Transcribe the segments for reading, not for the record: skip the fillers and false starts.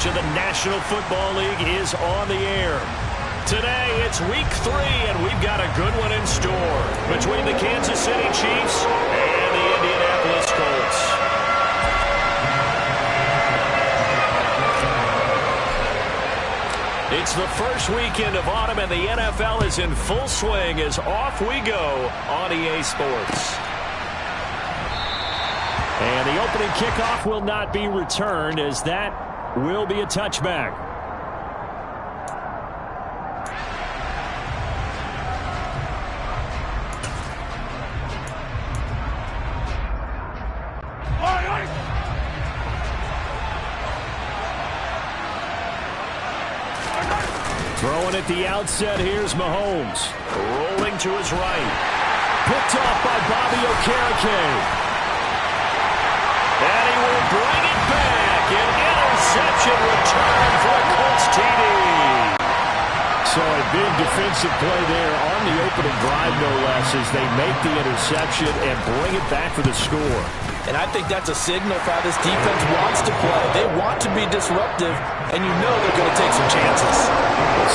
stretch of the National Football League is on the air. Today, it's Week 3, and we've got a good one in store between the Kansas City Chiefs and the Indianapolis Colts. It's the first weekend of autumn, and the NFL is in full swing as off we go on EA Sports. And the opening kickoff will not be returned, as that will be a touchback. Throwing at the outset, here's Mahomes. Rolling to his right. Picked off by Bobby Okereke. And he will bring it back. An interception return for a Colts TD. So a big defensive play there on the opening drive, no less, as they make the interception and bring it back for the score. And I think that's a signal for how this defense wants to play. They want to be disruptive, and you know they're going to take some chances.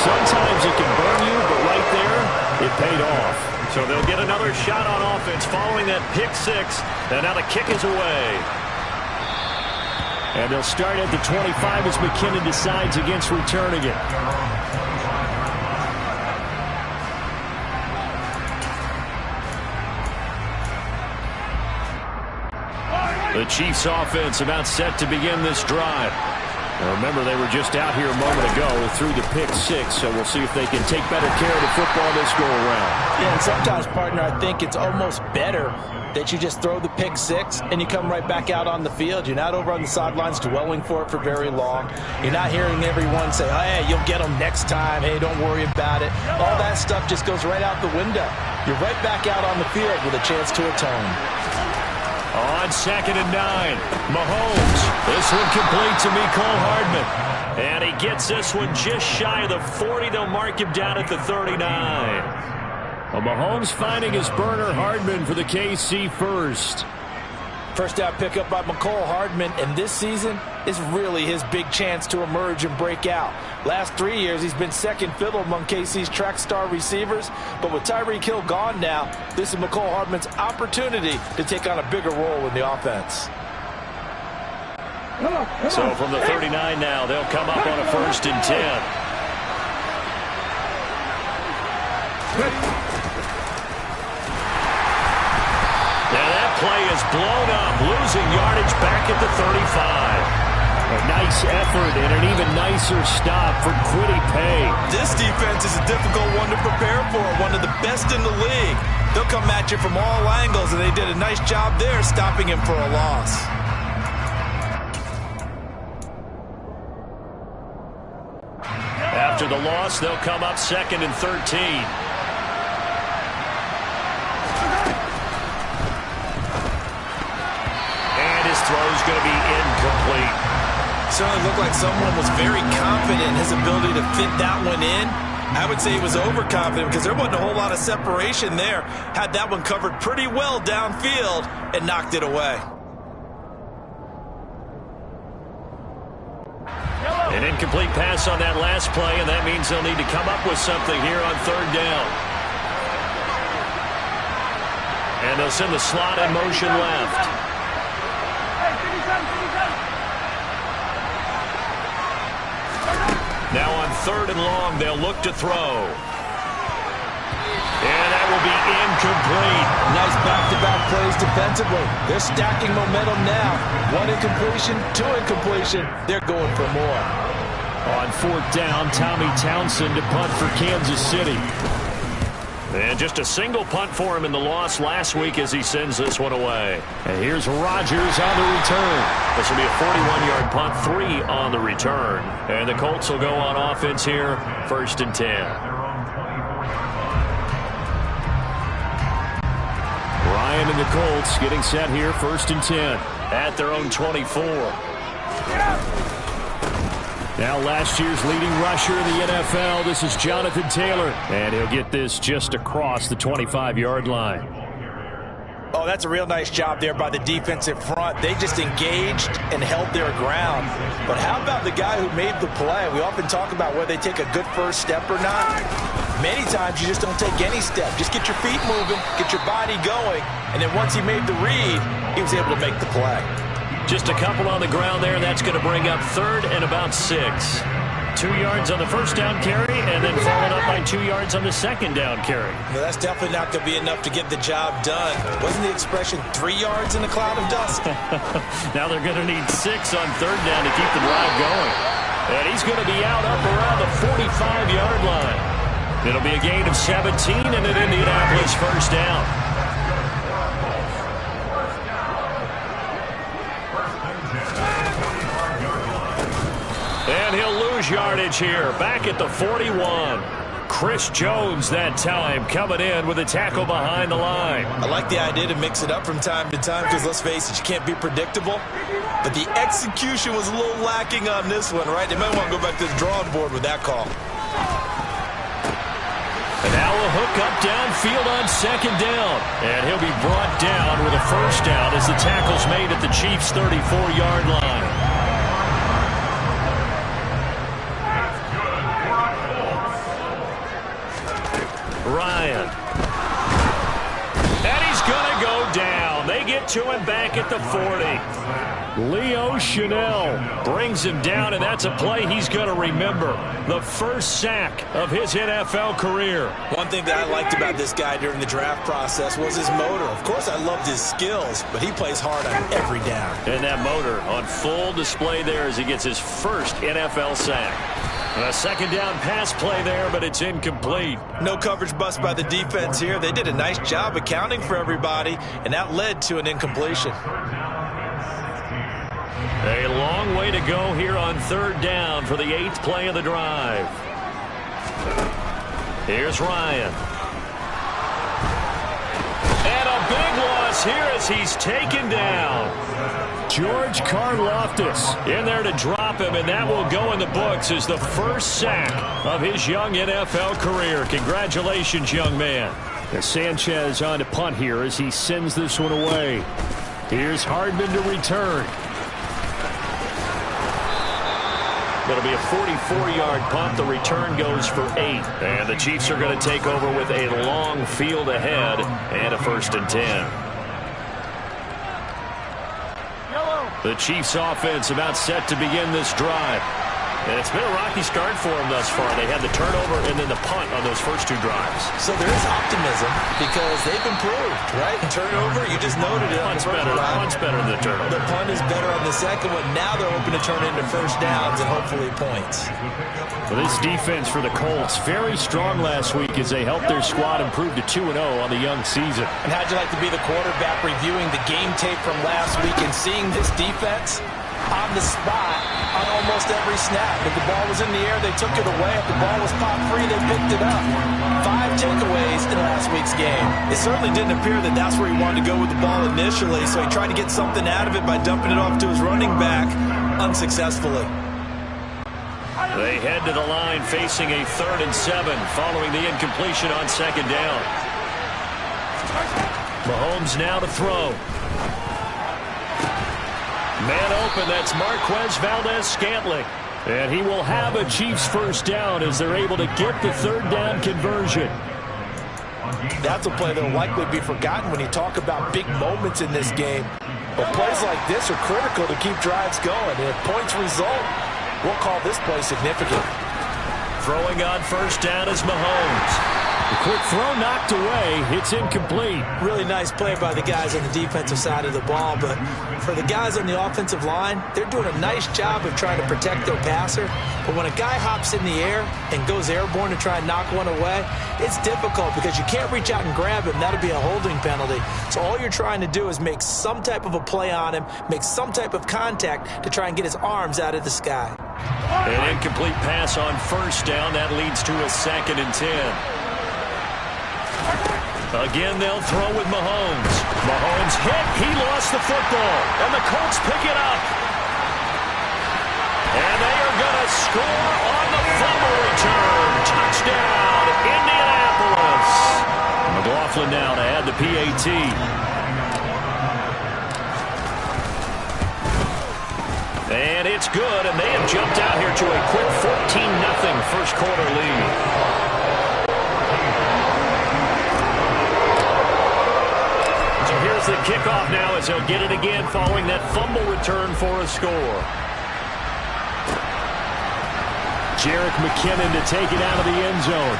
Sometimes it can burn you, but right there, it paid off. So they'll get another shot on offense following that pick six, and now the kick is away. And they'll start at the 25 as McKinnon decides against returning it. The Chiefs offense about set to begin this drive. Now remember, they were just out here a moment ago through the pick six, so we'll see if they can take better care of the football this go-around. Yeah, and sometimes, partner, I think it's almost better that you just throw the pick six and you come right back out on the field. You're not over on the sidelines dwelling for it for very long. You're not hearing everyone say, oh, hey, you'll get them next time. Hey, don't worry about it. All that stuff just goes right out the window. You're right back out on the field with a chance to atone. On 2nd and 9, Mahomes. This one complete to Me&Kae Hardman. And he gets this one just shy of the 40. They'll mark him down at the 39. Well, Mahomes finding his burner Hardman for the KC first. First down pickup by Me&Kae Hardman, and this season is really his big chance to emerge and break out. Last 3 years, he's been second fiddle among KC's track star receivers, but with Tyreek Hill gone now, this is Me&Kae Hardman's opportunity to take on a bigger role in the offense. So from the 39 now, they'll come up on a 1st and 10. Now that play is blown up, losing yardage back at the 35. A nice effort and an even nicer stop for Kwity Paye. This defense is a difficult one to prepare for, one of the best in the league. They'll come at you from all angles, and they did a nice job there stopping him for a loss. After the loss, they'll come up 2nd and 13. Throw's going to be incomplete. Certainly looked like someone was very confident in his ability to fit that one in. I would say he was overconfident because there wasn't a whole lot of separation there. Had that one covered pretty well downfield and knocked it away. An incomplete pass on that last play, and that means they'll need to come up with something here on 3rd down. And they'll send the slot in motion left. Now on 3rd and long, they'll look to throw. And that will be incomplete. Nice back-to-back plays defensively. They're stacking momentum now. 1 incompletion, 2 incompletion. They're going for more. On 4th down, Tommy Townsend to punt for Kansas City. And just a single punt for him in the loss last week as he sends this one away. And here's Rodgers on the return. This will be a 41-yard punt, 3 on the return. And the Colts will go on offense here, 1st and 10. Ryan and the Colts getting set here, 1st and 10 at their own 24. Now last year's leading rusher in the NFL, this is Jonathan Taylor. And he'll get this just across the 25-yard line. Oh, that's a real nice job there by the defensive front. They just engaged and held their ground. But how about the guy who made the play? We often talk about whether they take a good first step or not. Many times you just don't take any step. Just get your feet moving, get your body going, and then once he made the read, he was able to make the play. Just a couple on the ground there, and that's going to bring up 3rd and about 6. 2 yards on the first down carry, and then followed up by 2 yards on the second down carry. Well, that's definitely not going to be enough to get the job done. Wasn't the expression 3 yards in a cloud of dust? Now they're going to need 6 on 3rd down to keep the drive going. And he's going to be out up around the 45-yard line. It'll be a gain of 17 and an Indianapolis first down. And he'll lose yardage here. Back at the 41. Chris Jones that time coming in with a tackle behind the line. I like the idea to mix it up from time to time because, let's face it, you can't be predictable. But the execution was a little lacking on this one, right? They might want to go back to the drawing board with that call. And now a hook up downfield on 2nd down. And he'll be brought down with a first down as the tackle's made at the Chiefs' 34-yard line. Ryan. And he's going to go down. They get to him back at the 40. Leo Chanel brings him down, and that's a play he's going to remember. The first sack of his NFL career. One thing that I liked about this guy during the draft process was his motor. Of course, I loved his skills, but he plays hard on every down. And that motor on full display there as he gets his first NFL sack. And a 2nd down pass play there, but it's incomplete. No coverage bust by the defense here. They did a nice job accounting for everybody, and that led to an incompletion. A long way to go here on 3rd down for the 8th play of the drive. Here's Ryan. And a big loss here as he's taken down. George Karlaftis in there to drop him, and that will go in the books as the first sack of his young NFL career. Congratulations, young man. Now Sanchez on to punt here as he sends this one away. Here's Hardman to return. It'll be a 44-yard punt. The return goes for 8. And the Chiefs are going to take over with a long field ahead and a 1st and 10. The Chiefs offense about set to begin this drive. And it's been a rocky start for them thus far. They had the turnover and then the punt on those first 2 drives. So there is optimism because they've improved, right? Turnover, you just noted it. Punt's better than the turnover. The punt is better on the second one. Now they're hoping to turn into first downs and hopefully points. Well, this defense for the Colts, very strong last week as they helped their squad improve to 2-0 on the young season. And how'd you like to be the quarterback reviewing the game tape from last week and seeing this defense on the spot on almost every snap? If the ball was in the air, they took it away. If the ball was pop free, they picked it up. 5 takeaways in last week's game. It certainly didn't appear that that's where he wanted to go with the ball initially, so he tried to get something out of it by dumping it off to his running back unsuccessfully. They head to the line facing a 3rd and 7 following the incompletion on 2nd down. Mahomes now to throw. Man open, that's Marquez Valdez-Scantling. And he will have a Chiefs first down as they're able to get the 3rd down conversion. That's a play that will likely be forgotten when you talk about big moments in this game. But plays like this are critical to keep drives going. And if points result, we'll call this play significant. Throwing on first down is Mahomes. The quick throw knocked away. It's incomplete. Really nice play by the guys on the defensive side of the ball. But for the guys on the offensive line, they're doing a nice job of trying to protect their passer. But when a guy hops in the air and goes airborne to try and knock one away, it's difficult because you can't reach out and grab him. That'll be a holding penalty. So all you're trying to do is make some type of a play on him, make some type of contact to try and get his arms out of the sky. An incomplete pass on first down. That leads to a 2nd and 10. Again, they'll throw with Mahomes. Mahomes hit. He lost the football. And the Colts pick it up. And they are going to score on the fumble return. Touchdown, Indianapolis. McLaughlin now to add the PAT. And it's good, and they have jumped out here to a quick 14-0 first quarter lead. So here's the kickoff now as they'll get it again following that fumble return for a score. Jerick McKinnon to take it out of the end zone.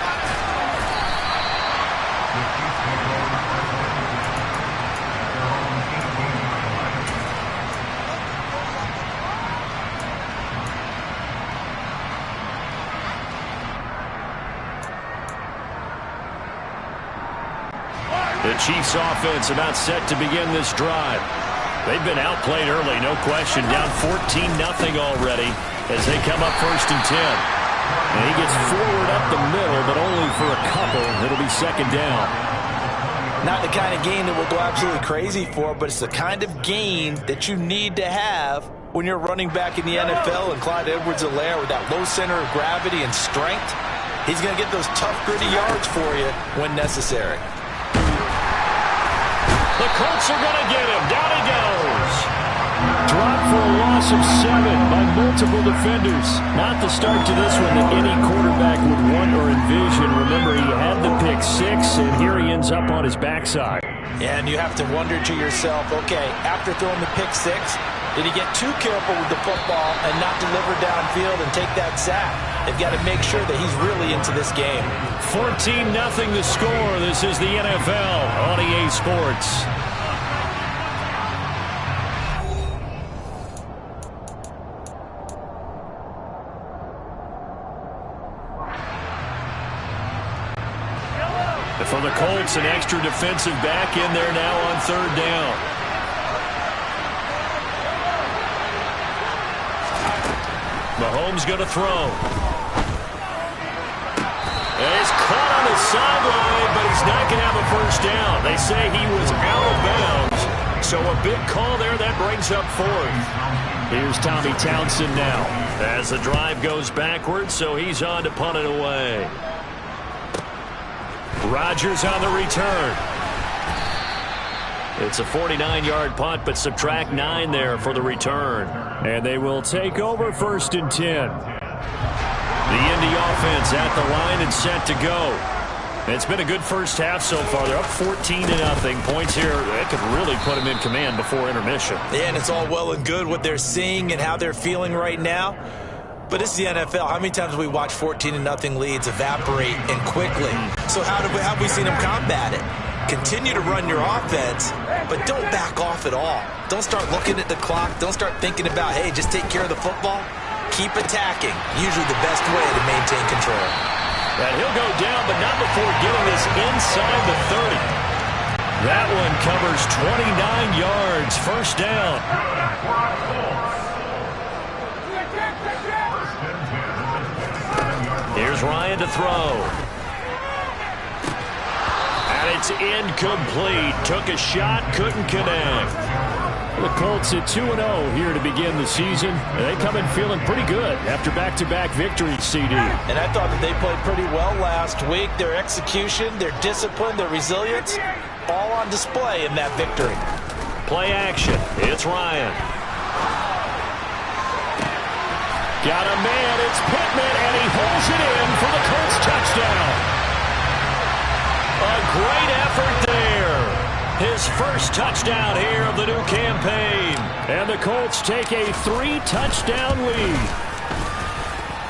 The Chiefs offense about set to begin this drive. They've been outplayed early, no question. Down 14-0 already as they come up 1st and 10. And he gets forward up the middle, but only for a couple. It'll be 2nd down. Not the kind of gain that we'll go absolutely crazy for, but it's the kind of gain that you need to have when you're running back in the NFL. And Clyde Edwards-Helaire with that low center of gravity and strength, he's going to get those tough, gritty yards for you when necessary. The Colts are going to get him. Down he goes. Dropped for a loss of 7 by multiple defenders. Not the start to this one that any quarterback would want or envision. Remember, he had the pick 6, and here he ends up on his backside. Yeah, and you have to wonder to yourself, okay, after throwing the pick 6, did he get too careful with the football and not deliver downfield and take that sack? They've got to make sure that he's really into this game. 14-0 the score. This is the NFL on EA Sports. For the Colts, an extra defensive back in there now on 3rd down. Mahomes going to throw. And he's caught on the sideline, but he's not going to have a 1st down. They say he was out of bounds. So a big call there that brings up 4th. Here's Tommy Townsend now as the drive goes backwards, so he's on to punt it away. Rodgers on the return. It's a 49-yard punt, but subtract 9 there for the return. And they will take over 1st and 10. The Indy offense at the line and set to go. It's been a good first half so far. They're up 14-0. Points here, that could really put them in command before intermission. Yeah, and it's all well and good what they're seeing and how they're feeling right now. But it's the NFL. How many times have we watched 14-0 leads evaporate and quickly? So how have we seen them combat it? Continue to run your offense, but don't back off at all. Don't start looking at the clock. Don't start thinking about, hey, just take care of the football. Keep attacking. Usually the best way to maintain control. And he'll go down, but not before getting this inside the 30. That one covers 29 yards. 1st down. Here's Ryan to throw. And it's incomplete. Took a shot, couldn't connect. The Colts at 2-0 here to begin the season. They come in feeling pretty good after back-to-back victories, CD. And I thought that they played pretty well last week. Their execution, their discipline, their resilience, all on display in that victory. Play action. It's Ryan. Got a man. It's Pittman, and he holds it in for the Colts touchdown. A great effort there. His first touchdown here of the new campaign. And the Colts take a 3-touchdown lead.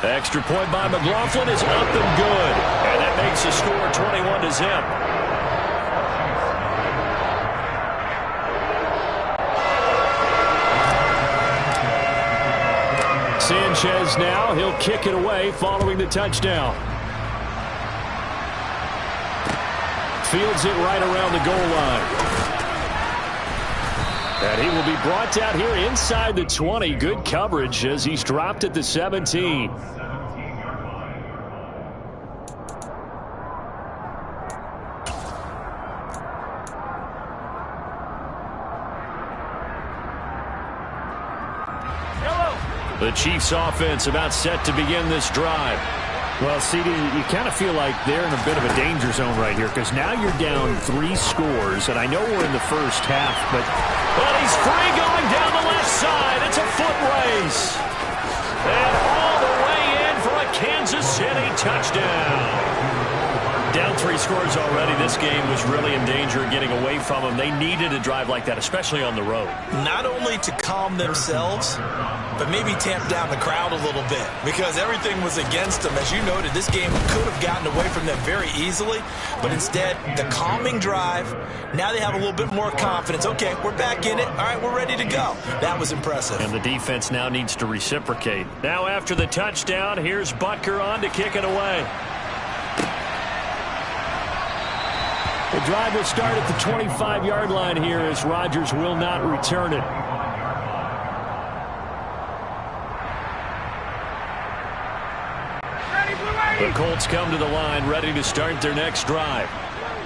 Extra point by McLaughlin is up and good. And that makes the score 21-0. Sanchez now, he'll kick it away following the touchdown. Fields it right around the goal line. And he will be brought down here inside the 20. Good coverage as he's dropped at the 17. The Chiefs offense about set to begin this drive. Well, CD, you kind of feel like they're in a bit of a danger zone right here because now you're down 3 scores, and I know we're in the first half, but And he's free going down the left side. It's a foot race. And all the way in for a Kansas City touchdown. Down 3 scores already. This game was really in danger of getting away from them. They needed a drive like that, especially on the road. Not only to calm themselves, but maybe tamp down the crowd a little bit because everything was against them. As you noted, this game could have gotten away from them very easily, but instead, the calming drive, now they have a little bit more confidence. Okay, we're back in it. All right, we're ready to go. That was impressive. And the defense now needs to reciprocate. Now after the touchdown, here's Butker on to kick it away. The drive will start at the 25-yard line here as Rodgers will not return it. The Colts come to the line ready to start their next drive.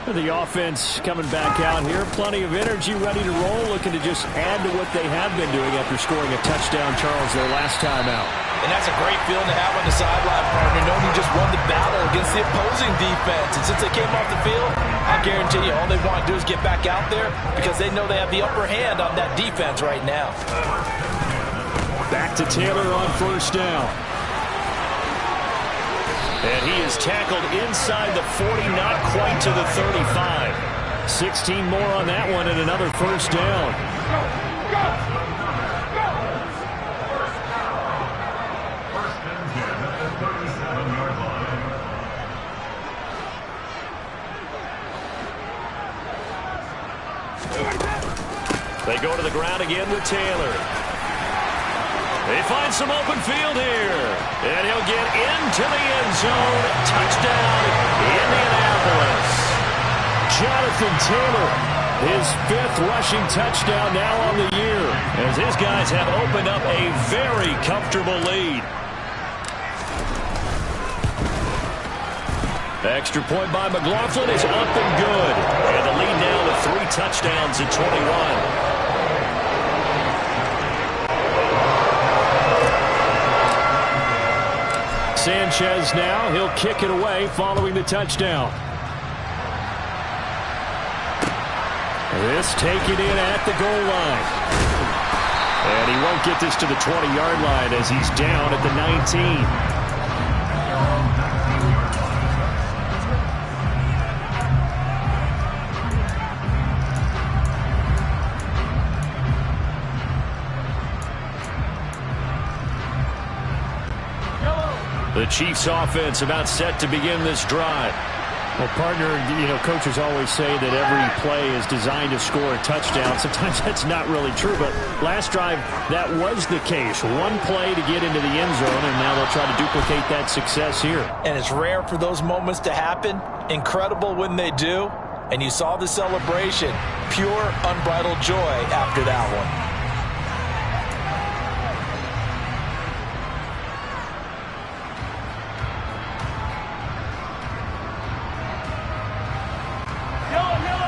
The offense coming back out here. Plenty of energy, ready to roll, looking to just add to what they have been doing after scoring a touchdown, Charles, their last time out. And that's a great feeling to have on the sideline, partner, knowing you just won the battle against the opposing defense. And since they came off the field, I guarantee you all they want to do is get back out there because they know they have the upper hand on that defense right now. Back to Taylor on first down. And he is tackled inside the 40, not quite to the 35. 16 more on that one and another first down. They go to the ground again with Taylor. They find some open field here. And he'll get into the end zone. Touchdown, Indianapolis. Jonathan Taylor, his 5th rushing touchdown now on the year, as his guys have opened up a very comfortable lead. Extra point by McLaughlin is up and good. And the lead now to 3 touchdowns at 21. Sanchez now, he'll kick it away following the touchdown. This taken in at the goal line. And he won't get this to the 20-yard line as he's down at the 19. The Chiefs offense about set to begin this drive. Well, partner, coaches always say that every play is designed to score a touchdown. Sometimes that's not really true, but last drive, that was the case. One play to get into the end zone, and now they'll try to duplicate that success here. And it's rare for those moments to happen. Incredible when they do. And you saw the celebration. Pure, unbridled joy after that one.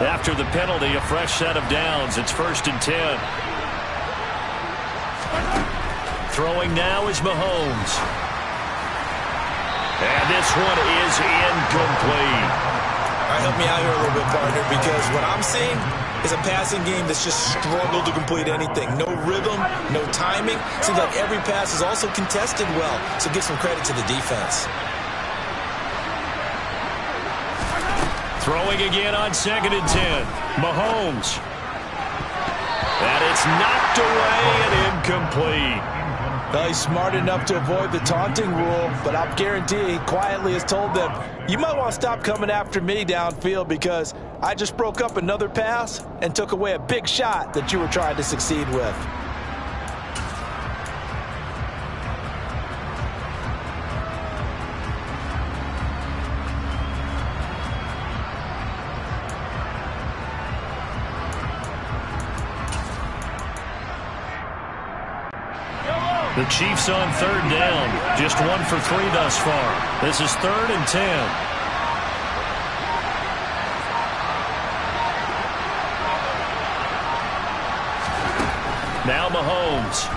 After the penalty, a fresh set of downs. It's 1st and 10. Throwing now is Mahomes. And this one is incomplete. All right, help me out here a little bit, partner, because what I'm seeing is a passing game that's just struggled to complete anything. No rhythm, no timing. Seems like every pass is also contested well, so give some credit to the defense. Throwing again on 2nd and 10. Mahomes. And it's knocked away and incomplete. Well, he's smart enough to avoid the taunting rule, but I'll guarantee he quietly has told them, you might want to stop coming after me downfield because I just broke up another pass and took away a big shot that you were trying to succeed with. The Chiefs on 3rd down. Just 1 for 3 thus far. This is 3rd and 10. Now Mahomes.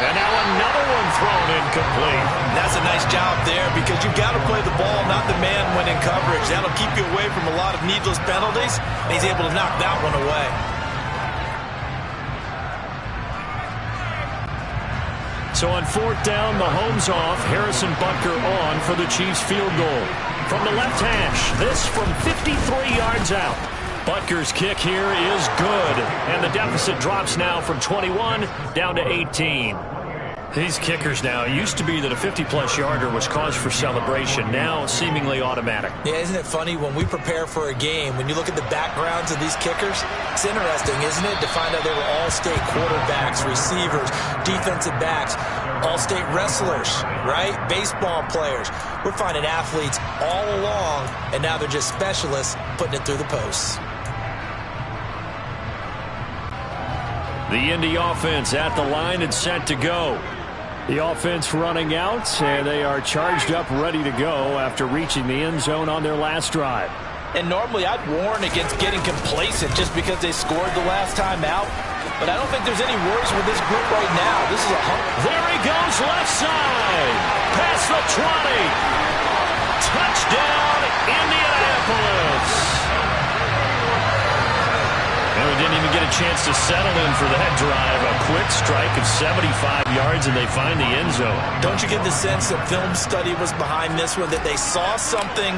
And now another one thrown incomplete. That's a nice job there because you've got to play the ball, not the man when in coverage. That'll keep you away from a lot of needless penalties, and he's able to knock that one away. So on fourth down, Mahomes off, Harrison Butker on for the Chiefs field goal. From the left hash, this from 53 yards out. Butker's kick here is good, and the deficit drops now from 21 down to 18. These kickers now, it used to be that a 50-plus yarder was cause for celebration, now seemingly automatic. Yeah, isn't it funny when we prepare for a game, when you look at the backgrounds of these kickers, it's interesting, isn't it, to find out they were all-state quarterbacks, receivers, defensive backs, all-state wrestlers, right? Baseball players. We're finding athletes all along, and now they're just specialists putting it through the posts. The Indy offense at the line and set to go. The offense running out, and they are charged up, ready to go after reaching the end zone on their last drive. And normally I'd warn against getting complacent just because they scored the last time out. But I don't think there's any worries with this group right now. This is a There he goes, left side. Past the 20. Touchdown, Indianapolis. And we didn't even get a chance to settle in for that drive. A quick strike of 75 yards, and they find the end zone. Don't you get the sense that film study was behind this one, that they saw something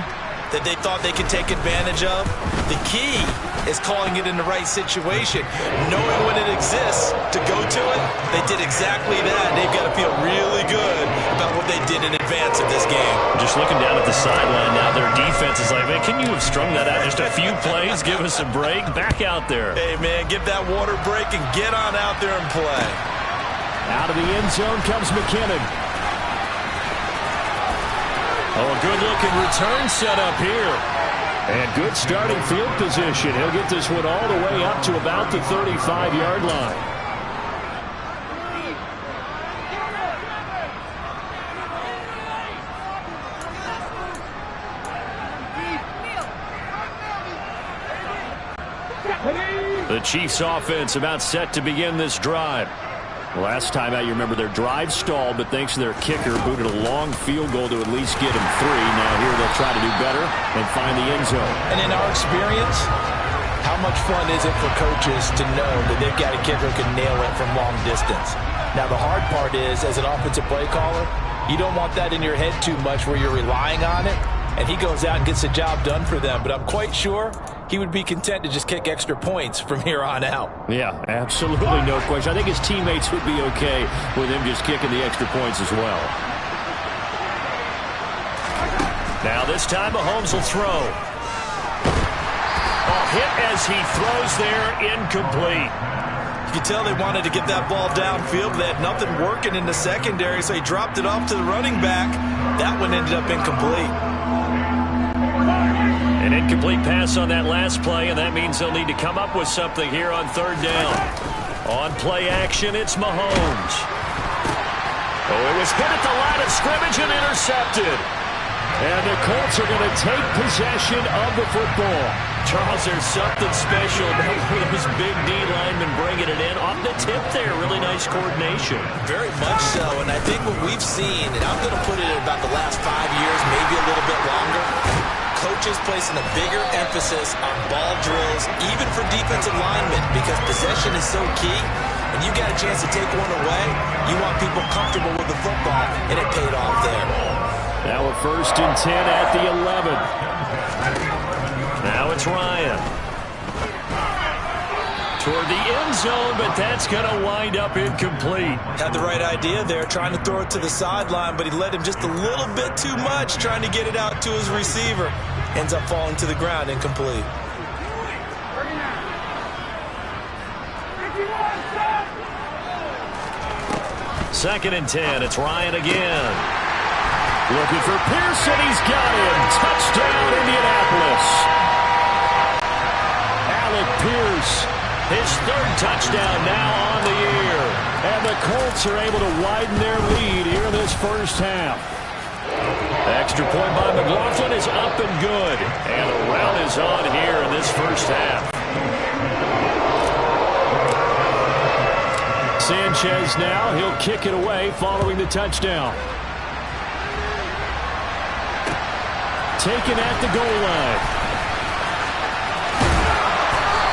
that they thought they could take advantage of? The key is calling it in the right situation. Knowing when it exists to go to it, they did exactly that. They've got to feel really good about what they did in advance of this game. Just looking down at the sideline now, their defense is like, man, can you have strung that out just a few plays? Give us a break. Back out there. Hey, man, give that water break and get on out there and play. Out of the end zone comes McKinnon. Oh, a good-looking return set up here. And good starting field position. He'll get this one all the way up to about the 35-yard line. The Chiefs offense about set to begin this drive. Last time out, you remember their drive stalled, but thanks to their kicker, booted a long field goal to at least get him 3. Now here they'll try to do better and find the end zone. And in our experience, how much fun is it for coaches to know that they've got a kicker who can nail it from long distance? Now the hard part is, as an offensive play caller, you don't want that in your head too much where you're relying on it, and he goes out and gets the job done for them. But I'm quite sure he would be content to just kick extra points from here on out. Yeah, absolutely no question. I think his teammates would be okay with him just kicking the extra points as well. Now this time Mahomes will throw. A hit as he throws there, incomplete. You can tell they wanted to get that ball downfield. They had nothing working in the secondary, so he dropped it off to the running back. That one ended up incomplete. An incomplete pass on that last play, and that means they'll need to come up with something here on third down. On play action, it's Mahomes. Oh, it was hit at the line of scrimmage and intercepted. And the Colts are going to take possession of the football. Charles, there's something special about those big D linemen bringing it in off the tip there. Really nice coordination. Very much so, and I think what we've seen, and I'm going to put it in about the last 5 years, maybe a little bit longer, coaches placing a bigger emphasis on ball drills, even for defensive linemen, because possession is so key. When you got a chance to take one away, you want people comfortable with the football, and it paid off there. Now a 1st and 10 at the 11. Now it's Ryan. Toward the end zone, but that's going to wind up incomplete. Had the right idea there, trying to throw it to the sideline, but he led him just a little bit too much, trying to get it out to his receiver. Ends up falling to the ground, incomplete. Second and 10, it's Ryan again. Looking for Pearson, he's got him. Touchdown, Indianapolis. Alec Pierce, his 3rd touchdown now on the year. And the Colts are able to widen their lead here in this first half. Extra point by McLaughlin is up and good. And a rout is on here in this first half. Sanchez now. He'll kick it away following the touchdown. Taken at the goal line.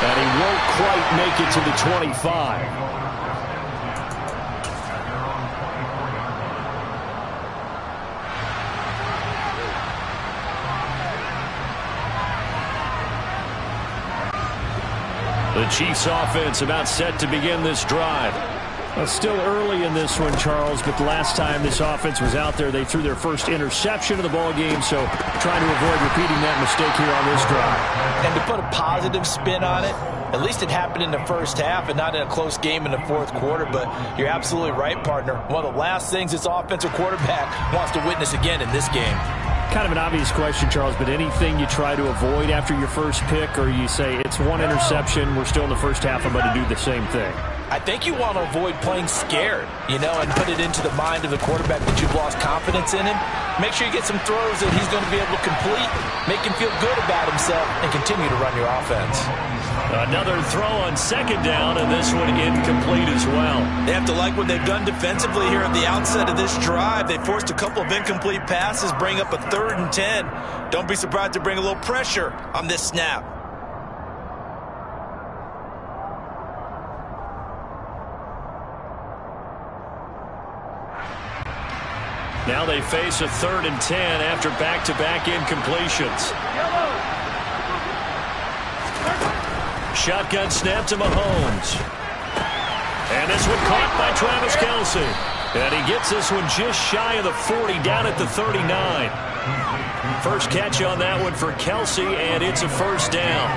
And he won't quite make it to the 25. The Chiefs offense about set to begin this drive. Well, still early in this one, Charles, but the last time this offense was out there, they threw their first interception of the ball game, so trying to avoid repeating that mistake here on this drive. And to put a positive spin on it, at least it happened in the first half and not in a close game in the fourth quarter, but you're absolutely right, partner. One of the last things this offensive quarterback wants to witness again in this game. Kind of an obvious question, Charles, but anything you try to avoid after your first pick, or you say it's one interception, we're still in the first half, I'm going to do the same thing? I think you want to avoid playing scared, and put it into the mind of the quarterback that you've lost confidence in him. Make sure you get some throws that he's going to be able to complete, make him feel good about himself, and continue to run your offense. Another throw on second down, and this one incomplete as well. They have to like what they've done defensively here at the outset of this drive. They forced a couple of incomplete passes, bring up a 3rd and 10. Don't be surprised to bring a little pressure on this snap. Now they face a 3rd and 10 after back-to-back incompletions. Shotgun snap to Mahomes. And this one caught by Travis Kelce. And he gets this one just shy of the 40, down at the 39. First catch on that one for Kelce, and it's a first down.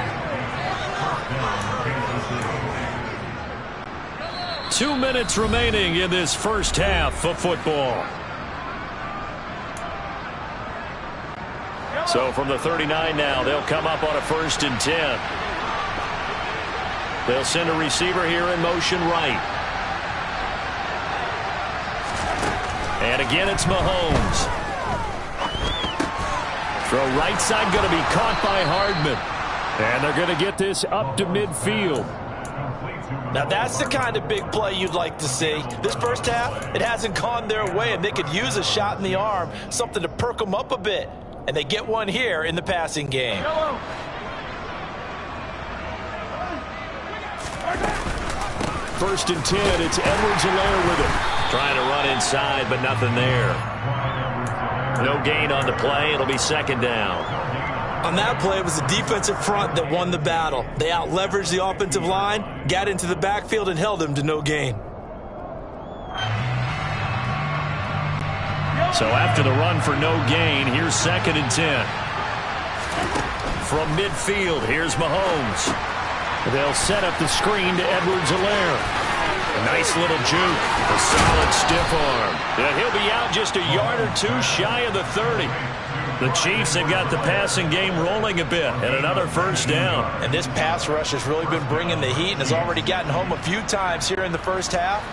2 minutes remaining in this first half of football. So from the 39 now, they'll come up on a 1st and 10. They'll send a receiver here in motion right. And again, it's Mahomes. Throw right side going to be caught by Hardman. And they're going to get this up to midfield. Now that's the kind of big play you'd like to see. This first half, it hasn't gone their way, and they could use a shot in the arm, something to perk them up a bit. And they get one here in the passing game. 1st and 10, it's Edwards-Helaire with it. Trying to run inside, but nothing there. No gain on the play. It'll be 2nd down. On that play, it was the defensive front that won the battle. They out-leveraged the offensive line, got into the backfield, and held him to no gain. So after the run for no gain, here's 2nd and 10. From midfield, here's Mahomes. They'll set up the screen to Edwards-Helaire. A nice little juke. A solid stiff arm. And he'll be out just a yard or two shy of the 30. The Chiefs have got the passing game rolling a bit, and another first down. And this pass rush has really been bringing the heat and has already gotten home a few times here in the first half.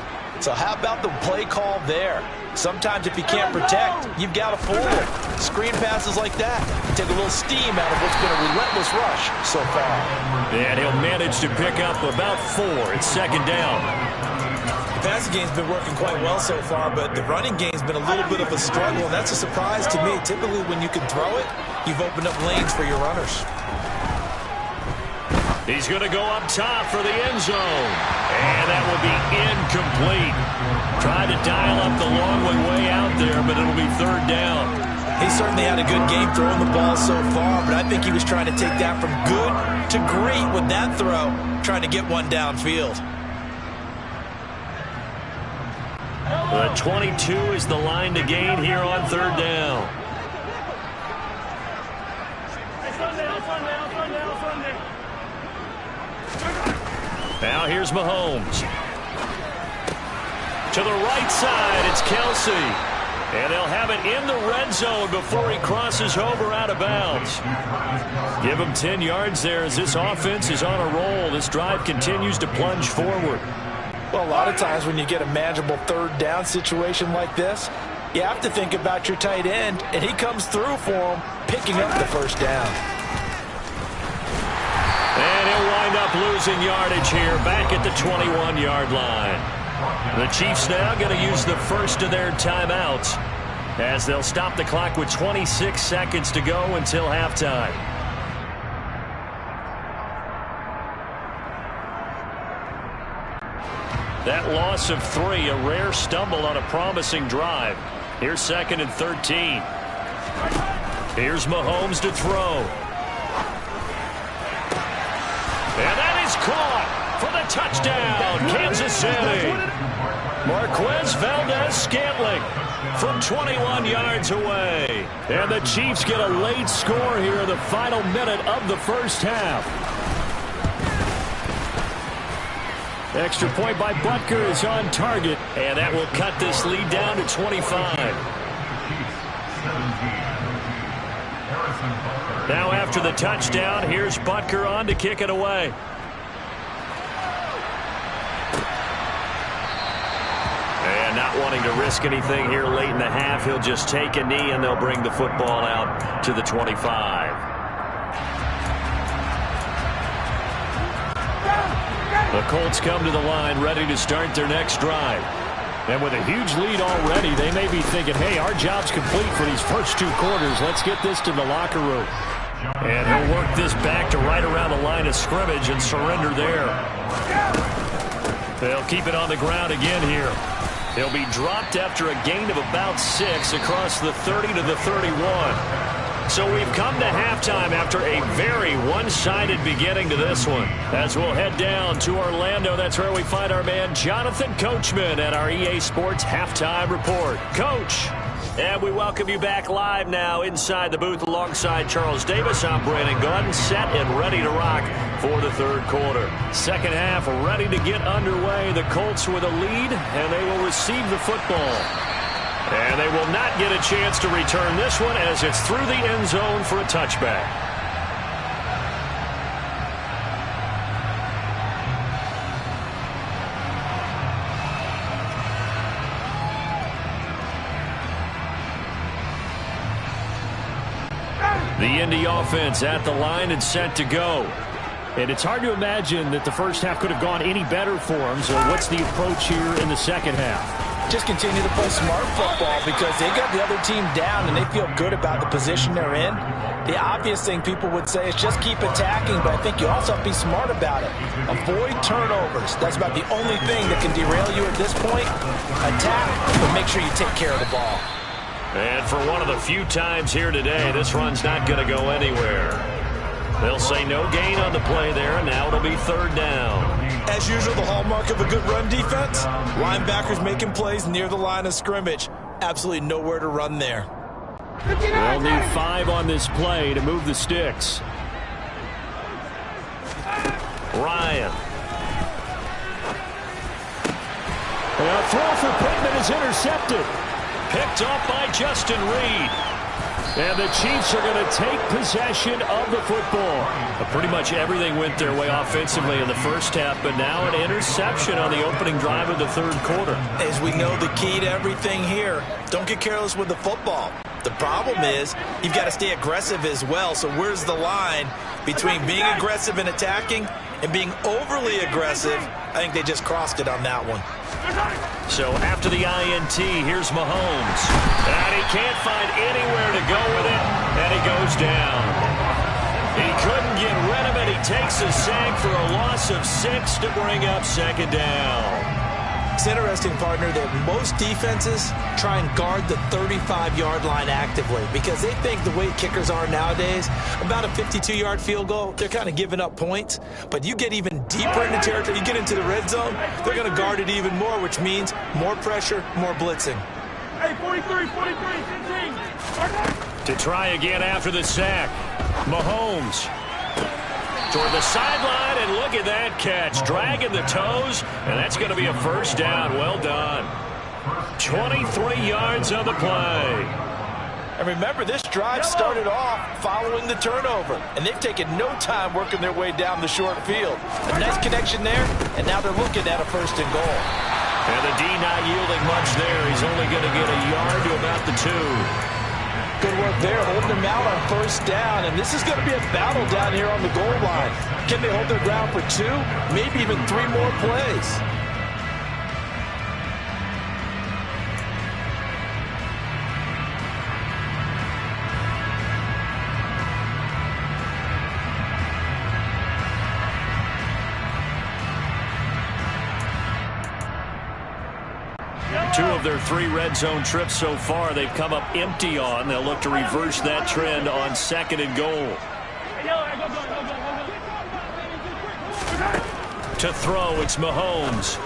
So how about the play call there? Sometimes if you can't protect, you've got to fool them. Screen passes like that take a little steam out of what's been a relentless rush so far. And he'll manage to pick up about 4. It's 2nd down. The passing game's been working quite well so far, but the running game's been a little bit of a struggle, and that's a surprise to me. Typically, when you can throw it, you've opened up lanes for your runners. He's going to go up top for the end zone. And that will be incomplete. Tried to dial up the long way out there, but it'll be 3rd down. He certainly had a good game throwing the ball so far, but I think he was trying to take that from good to great with that throw, trying to get one downfield. The 22 is the line to gain here on 3rd down. Now here's Mahomes. To the right side, it's Kelce. And they'll have it in the red zone before he crosses over out of bounds. Give him 10 yards there as this offense is on a roll. This drive continues to plunge forward. Well, a lot of times when you get a manageable 3rd down situation like this, you have to think about your tight end, and he comes through for him, picking up the first down. And he'll wind up losing yardage here back at the 21-yard line. The Chiefs now going to use the first of their timeouts as they'll stop the clock with 26 seconds to go until halftime. That loss of 3, a rare stumble on a promising drive. Here's 2nd and 13. Here's Mahomes to throw. And that is caught for the touchdown, Kansas City. Marquez Valdez-Scantling from 21 yards away. And the Chiefs get a late score here in the final minute of the first half. Extra point by Butker is on target, and that will cut this lead down to 25. Now after the touchdown, here's Butker on to kick it away. And not wanting to risk anything here late in the half, he'll just take a knee, and they'll bring the football out to the 25. The Colts come to the line ready to start their next drive. And with a huge lead already, they may be thinking, hey, our job's complete for these first 2 quarters. Let's get this to the locker room. And he'll work this back to right around the line of scrimmage and surrender there. They'll keep it on the ground again here. He'll be dropped after a gain of about 6 across the 30 to the 31. So we've come to halftime after a very one-sided beginning to this one. As we'll head down to Orlando, that's where we find our man Jonathan Coachman at our EA Sports Halftime Report. Coach, and we welcome you back live now inside the booth alongside Charles Davis. I'm Brandon Gordon, set and ready to rock for the third quarter. Second half ready to get underway. The Colts with a lead, and they will receive the football. And they will not get a chance to return this one as it's through the end zone for a touchback. The Indy offense at the line and set to go. And it's hard to imagine that the first half could have gone any better for them. So what's the approach here in the second half? Just continue to play smart football because they got the other team down and they feel good about the position they're in. The obvious thing people would say is just keep attacking, but I think you also have to be smart about it. Avoid turnovers. That's about the only thing that can derail you at this point. Attack, but make sure you take care of the ball. And for one of the few times here today, this run's not going to go anywhere. They'll say no gain on the play there, and now it'll be 3rd down. As usual, the hallmark of a good run defense, linebackers making plays near the line of scrimmage. Absolutely nowhere to run there. They'll need 5 on this play to move the sticks. Ryan. A throw for Pittman is intercepted. Picked off by Justin Reed. And the Chiefs are going to take possession of the football. Pretty much everything went their way offensively in the first half, but now an interception on the opening drive of the third quarter. As we know, the key to everything here, don't get careless with the football. The problem is you've got to stay aggressive as well. So where's the line between being aggressive and attacking and being overly aggressive? I think they just crossed it on that one. So after the INT, here's Mahomes. And he can't find anywhere to go with it, and he goes down. He couldn't get rid of it. He takes a sack for a loss of 6 to bring up 2nd down. It's interesting, partner, that most defenses try and guard the 35-yard line actively because they think the way kickers are nowadays, about a 52-yard field goal, they're kind of giving up points. But you get even deeper into territory, you get into the red zone, they're going to guard it even more, which means more pressure, more blitzing. Hey, 43, 15. To try again after the sack, Mahomes toward the sideline, and look at that catch. Dragging the toes, and that's going to be a first down. Well done. 23 yards on the play. And remember, this drive started off following the turnover, and they've taken no time working their way down the short field. A nice connection there, and now they're looking at a 1st and goal. And the D not yielding much there. He's only going to get a yard to about the 2. Good work there, holding them out on 1st down, and this is going to be a battle down here on the goal line. Can they hold their ground for 2, maybe even 3 more plays? 2 of their 3 red zone trips so far, they've come up empty on. They'll look to reverse that trend on 2nd and goal. To throw, it's Mahomes.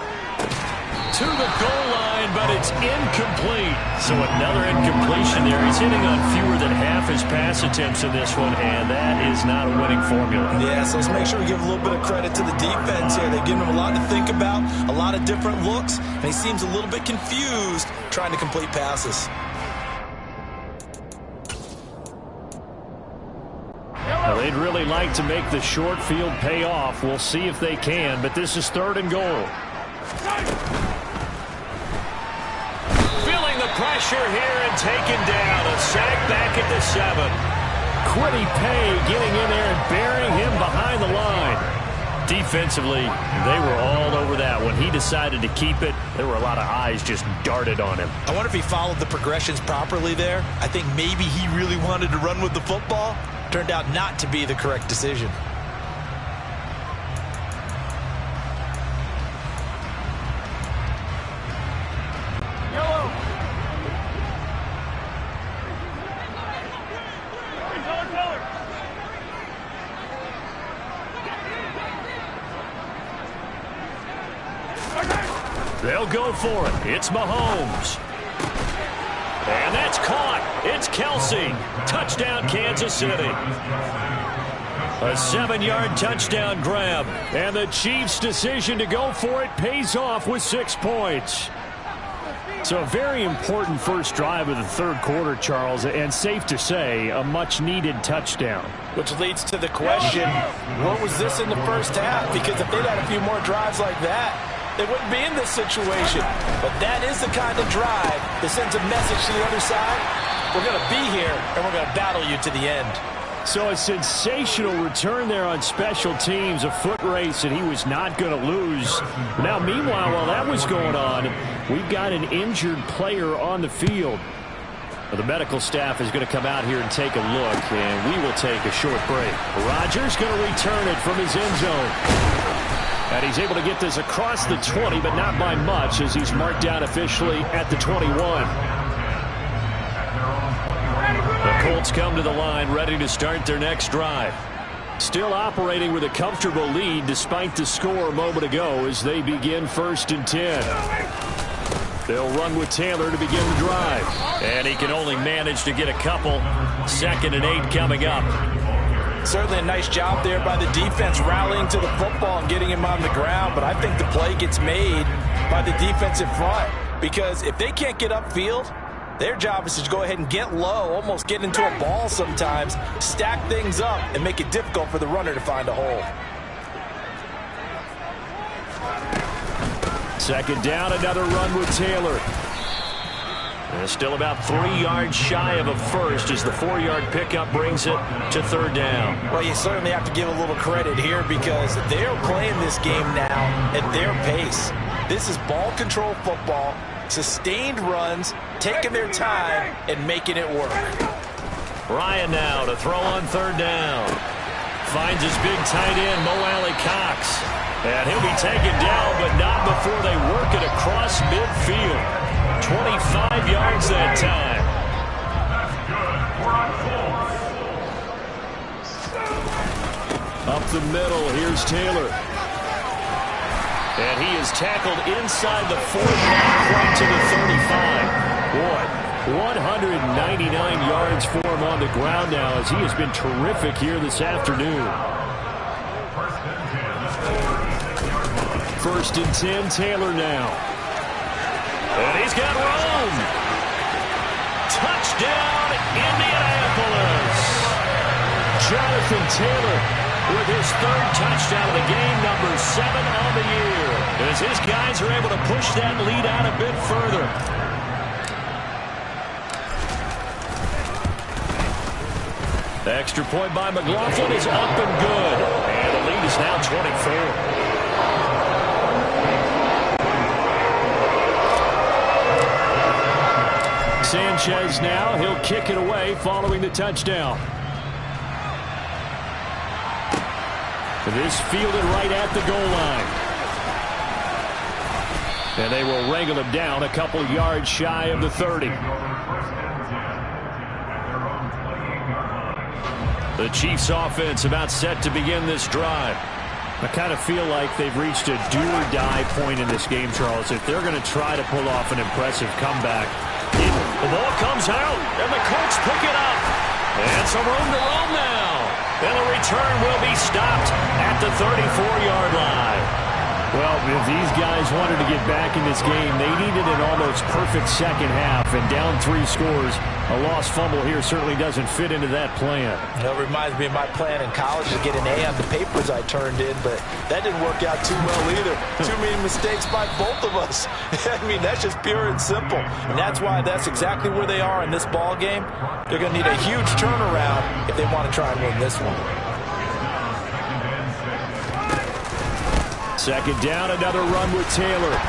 To the goal line, but it's incomplete. So another incompletion there. He's hitting on fewer than half his pass attempts in this one, and that is not a winning formula. Yeah, so let's make sure we give a little bit of credit to the defense here. They've given him a lot to think about, a lot of different looks, and he seems a little bit confused trying to complete passes. Well, they'd really like to make the short field pay off. We'll see if they can, but this is 3rd and goal. Feeling the pressure here and taken down. A sack back at the 7. Kwity Paye getting in there and burying him behind the line. Defensively, they were all over that. When he decided to keep it, there were a lot of eyes just darted on him. I wonder if he followed the progressions properly there. I think maybe he really wanted to run with the football. Turned out not to be the correct decision. They'll go for it. It's Mahomes. And that's caught. It's Kelsey. Touchdown, Kansas City. A 7-yard touchdown grab. And the Chiefs' decision to go for it pays off with 6 points. So a very important first drive of the 3rd quarter, Charles, and safe to say, a much-needed touchdown. Which leads to the question, what was this in the first half? Because if they'd had a few more drives like that, they wouldn't be in this situation. But that is the kind of drive that sends a message to the other side. We're going to be here, and we're going to battle you to the end. So a sensational return there on special teams, a foot race, and he was not going to lose. Now, meanwhile, while that was going on, we've got an injured player on the field. Well, the medical staff is going to come out here and take a look, and we will take a short break. Rodgers going to return it from his end zone. And he's able to get this across the 20, but not by much, as he's marked down officially at the 21. The Colts come to the line, ready to start their next drive. Still operating with a comfortable lead despite the score a moment ago as they begin 1st and 10. They'll run with Taylor to begin the drive. And he can only manage to get a couple. 2nd and 8 coming up. Certainly a nice job there by the defense rallying to the football and getting him on the ground. But I think the play gets made by the defensive front. Because if they can't get upfield, their job is to go ahead and get low, almost get into a ball sometimes, stack things up, and make it difficult for the runner to find a hole. 2nd down, another run with Taylor. And still about 3 yards shy of a first as the 4-yard pickup brings it to 3rd down. Well, you certainly have to give a little credit here because they're playing this game now at their pace. This is ball control football, sustained runs, taking their time and making it work. Ryan now to throw on 3rd down. Finds his big tight end, Mo Alley-Cox. And he'll be taken down, but not before they work it across midfield. 25 yards that time. Up the middle, here's Taylor. And he is tackled inside the 4-yard right to the 35. Boy, 199 yards for him on the ground now as he has been terrific here this afternoon. 1st and 10, Taylor now. And he's got room. Touchdown, Indianapolis. Jonathan Taylor with his 3rd touchdown of the game, number 7 on the year. As his guys are able to push that lead out a bit further. The extra point by McLaughlin is up and good. And the lead is now 24. Sanchez now, he'll kick it away following the touchdown. This fielded right at the goal line. And they will wrangle him down a couple yards shy of the 30. The Chiefs offense about set to begin this drive. I kind of feel like they've reached a do-or-die point in this game, Charles. If they're going to try to pull off an impressive comeback, the ball comes out, and the Colts pick it up. And some room to roam now. And the return will be stopped at the 34-yard line. Well, if these guys wanted to get back in this game, they needed an almost perfect second half. And down 3 scores, a lost fumble here certainly doesn't fit into that plan. It reminds me of my plan in college to get an A on the papers I turned in, but that didn't work out too well either. Too many mistakes by both of us. I mean, that's just pure and simple. And that's why that's exactly where they are in this ball game. They're going to need a huge turnaround if they want to try and win this one. Second down, another run with Taylor.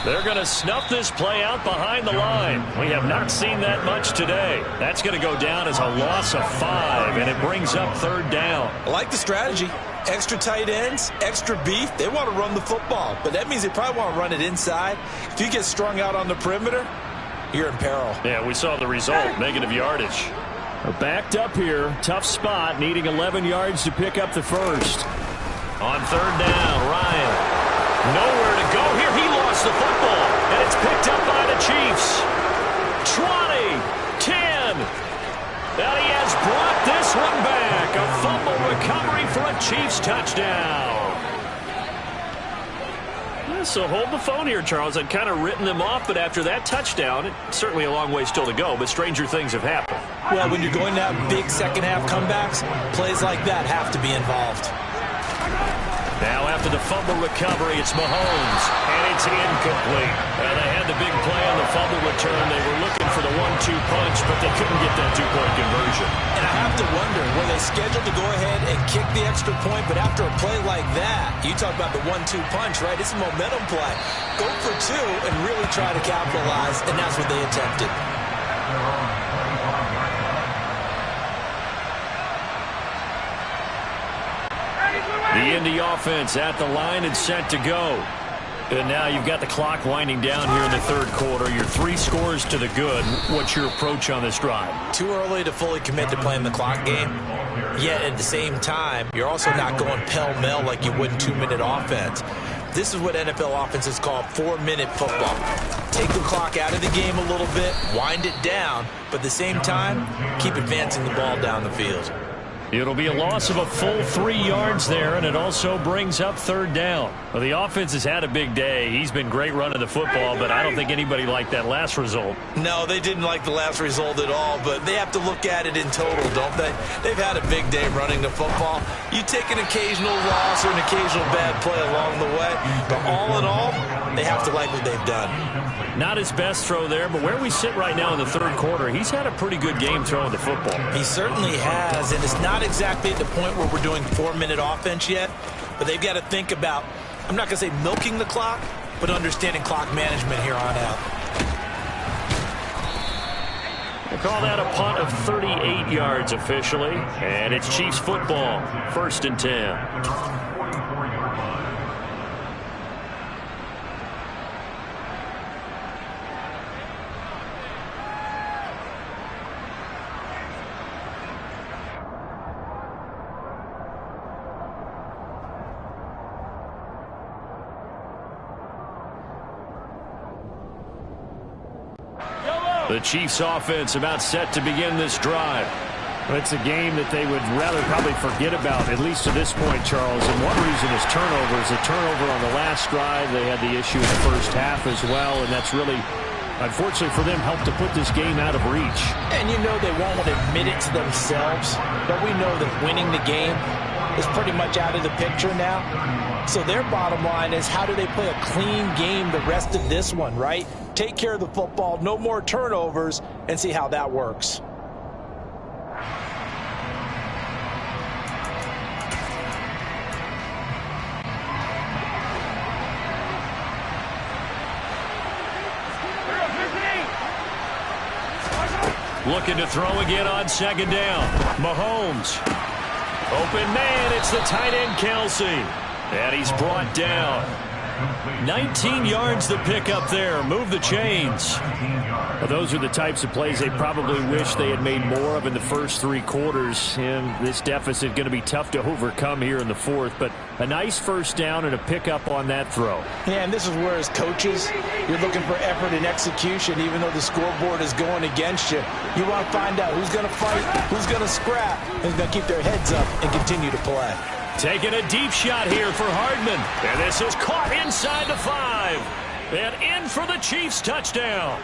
They're going to snuff this play out behind the line. We have not seen that much today. That's going to go down as a loss of 5, and it brings up third down. I like the strategy. Extra tight ends, extra beef. They want to run the football, but that means they probably want to run it inside. If you get strung out on the perimeter, you're in peril. Yeah, we saw the result, negative yardage. We're backed up here, tough spot, needing 11 yards to pick up the first. On third down, Ryan. Nowhere to go here. He lost the football, and it's picked up by the Chiefs. 20, 10. And he has brought this one back. A fumble recovery for a Chiefs touchdown. Yeah, so hold the phone here, Charles. I'd kind of written them off, but after that touchdown, it's certainly a long way still to go, but stranger things have happened. Well, when you're going to have big second-half comebacks, plays like that have to be involved. Now after the fumble recovery, it's Mahomes, and it's incomplete. They had the big play on the fumble return. They were looking for the 1-2 punch, but they couldn't get that two-point conversion. And I have to wonder, were they scheduled to go ahead and kick the extra point, but after a play like that, you talk about the 1-2 punch, right? It's a momentum play. Go for 2 and really try to capitalize, and that's what they attempted. The Indy offense at the line and set to go. And now you've got the clock winding down here in the third quarter. You're 3 scores to the good. What's your approach on this drive? Too early to fully commit to playing the clock game. Yet at the same time, you're also not going pell-mell like you would in 2-minute offense. This is what NFL offenses call 4-minute football. Take the clock out of the game a little bit, wind it down, but at the same time, keep advancing the ball down the field. It'll be a loss of a full 3 yards there, and it also brings up third down. Well, the offense has had a big day. He's been great running the football, but I don't think anybody liked that last result. No, they didn't like the last result at all, but they have to look at it in total, don't they? They've had a big day running the football. You take an occasional loss or an occasional bad play along the way, but all in all, they have to like what they've done. Not his best throw there, but where we sit right now in the third quarter, he's had a pretty good game throwing the football. He certainly has, and it's not exactly at the point where we're doing 4-minute offense yet, but they've got to think about, I'm not going to say milking the clock, but understanding clock management here on out. We'll call that a punt of 38 yards officially, and it's Chiefs football, 1st and 10. The Chiefs offense about set to begin this drive. It's a game that they would rather probably forget about, at least to this point, Charles. And one reason is turnovers. A turnover on the last drive. They had the issue in the first half as well, and that's really, unfortunately for them, helped to put this game out of reach. And you know they won't admit it to themselves, but we know that winning the game is pretty much out of the picture now. So their bottom line is, how do they play a clean game the rest of this one, right? Take care of the football, no more turnovers, and see how that works. Looking to throw again on second down. Mahomes. Open man, it's the tight end Kelsey. And he's brought down. 19 yards to pick up there. Move the chains. Well, those are the types of plays they probably wish they had made more of in the first 3 quarters. And this deficit going to be tough to overcome here in the fourth. But a nice first down and a pickup on that throw. Yeah, and this is where as coaches, you're looking for effort and execution, even though the scoreboard is going against you. You want to find out who's going to fight, who's going to scrap, who's going to keep their heads up and continue to play. Taking a deep shot here for Hardman. And this is caught inside the 5. And in for the Chiefs touchdown.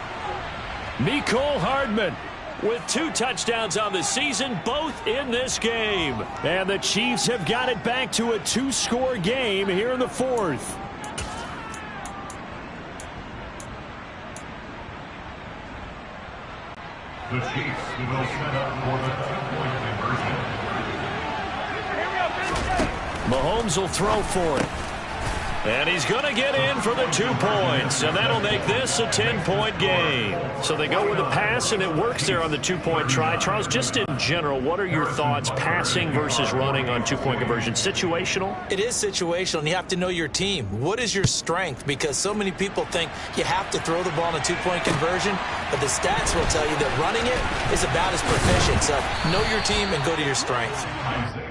Me&Kae Hardman with 2 touchdowns on the season, both in this game. And the Chiefs have got it back to a 2-score game here in the fourth. The Chiefs will set up for the 2-point conversion. Mahomes will throw for it. And he's going to get in for the 2 points. And that'll make this a 10-point game. So they go with a pass, and it works there on the 2-point try. Charles, just in general, what are your thoughts passing versus running on 2-point conversion? Situational? It is situational, and you have to know your team. What is your strength? Because so many people think you have to throw the ball in a 2-point conversion, but the stats will tell you that running it is about as proficient. So know your team and go to your strength.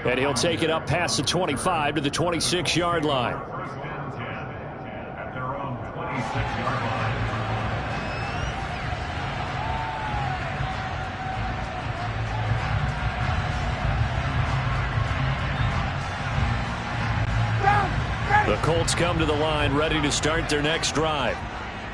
And he'll take it up past the 25 to the 26-yard line. At their own 26-yard line. The Colts come to the line ready to start their next drive.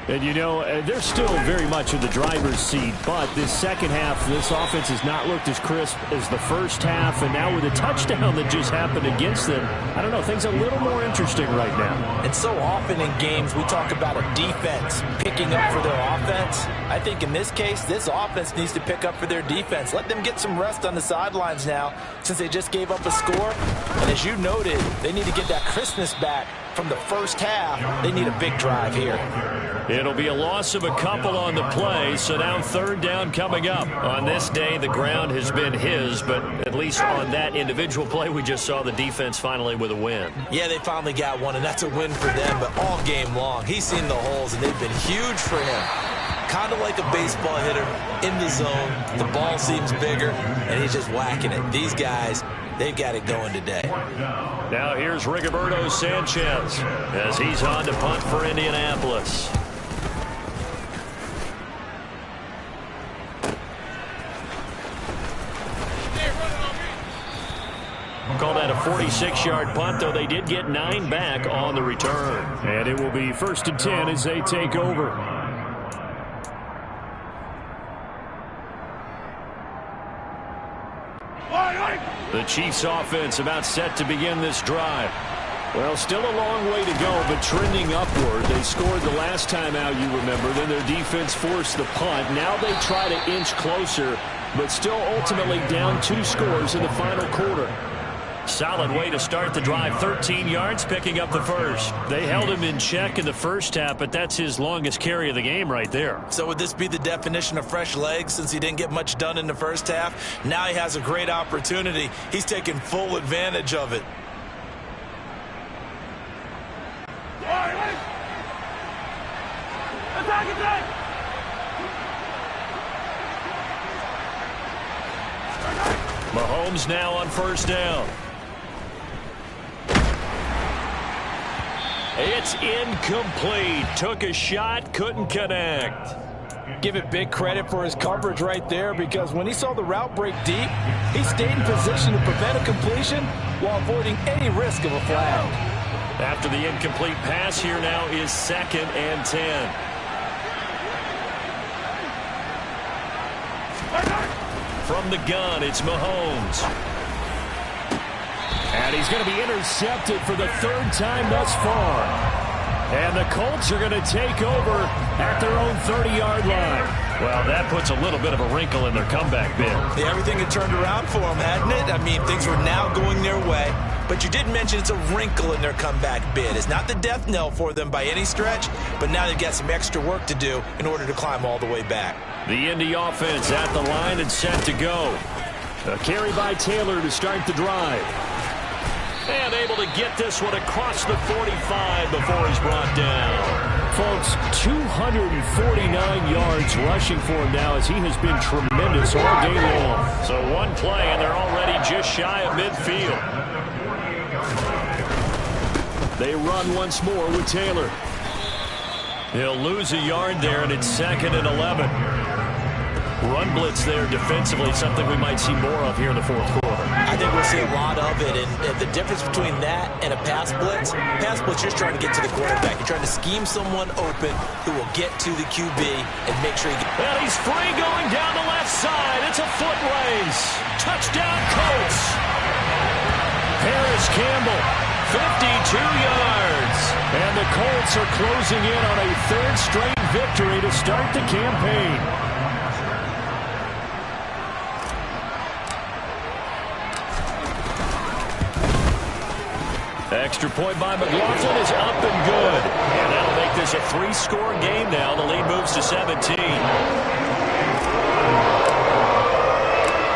And, you know, they're still very much in the driver's seat, but this second half, this offense has not looked as crisp as the first half, and now with a touchdown that just happened against them, I don't know, things a little more interesting right now. And so often in games, we talk about a defense picking up for their offense. I think in this case, this offense needs to pick up for their defense. Let them get some rest on the sidelines now, since they just gave up a score. And as you noted, they need to get that crispness back from the first half. They need a big drive here. It'll be a loss of a couple on the play, so now 3rd down coming up. On this day, the ground has been his, but at least on that individual play, we just saw the defense finally with a win. Yeah, they finally got one, and that's a win for them, but all game long, he's seen the holes, and they've been huge for him. Kind of like a baseball hitter in the zone. The ball seems bigger, and he's just whacking it. These guys, they've got it going today. Now here's Rigoberto Sanchez as he's on to punt for Indianapolis. Call that a 46-yard punt, though they did get 9 back on the return. And it will be 1st and 10 as they take over. The Chiefs offense about set to begin this drive. Well, still a long way to go, but trending upward. They scored the last time out, you remember. Then their defense forced the punt. Now they try to inch closer, but still ultimately down 2 scores in the final quarter. Solid way to start the drive. 13 yards, picking up the first. They held him in check in the first half, but that's his longest carry of the game right there. So would this be the definition of fresh legs since he didn't get much done in the first half? Now he has a great opportunity. He's taking full advantage of it. Mahomes now on 1st down. It's incomplete. Took a shot, couldn't connect. Give it big credit for his coverage right there, because when he saw the route break deep, he stayed in position to prevent a completion while avoiding any risk of a flag. After the incomplete pass, here now is 2nd and 10. From the gun, it's Mahomes. And he's going to be intercepted for the 3rd time thus far. And the Colts are going to take over at their own 30-yard line. Well, that puts a little bit of a wrinkle in their comeback bid. Yeah, everything had turned around for them, hadn't it? I mean, things were now going their way. But you did mention it's a wrinkle in their comeback bid. It's not the death knell for them by any stretch, but now they've got some extra work to do in order to climb all the way back. The Indy offense at the line and set to go. A carry by Taylor to start the drive. And able to get this one across the 45 before he's brought down. Folks, 249 yards rushing for him now as he has been tremendous all game long. So one play, and they're already just shy of midfield. They run once more with Taylor. He'll lose a yard there, and it's 2nd and 11. Run blitz there defensively, something we might see more of here in the fourth quarter. I think we'll see a lot of it, and the difference between that and a pass blitz, you're just trying to get to the quarterback. You're trying to scheme someone open who will get to the QB and make sure he gets. And he's free going down the left side. It's a foot race. Touchdown, Colts. Paris Campbell, 52 yards. And the Colts are closing in on a 3rd straight victory to start the campaign. Extra point by McLaughlin is up and good. And that'll make this a 3-score game now. The lead moves to 17.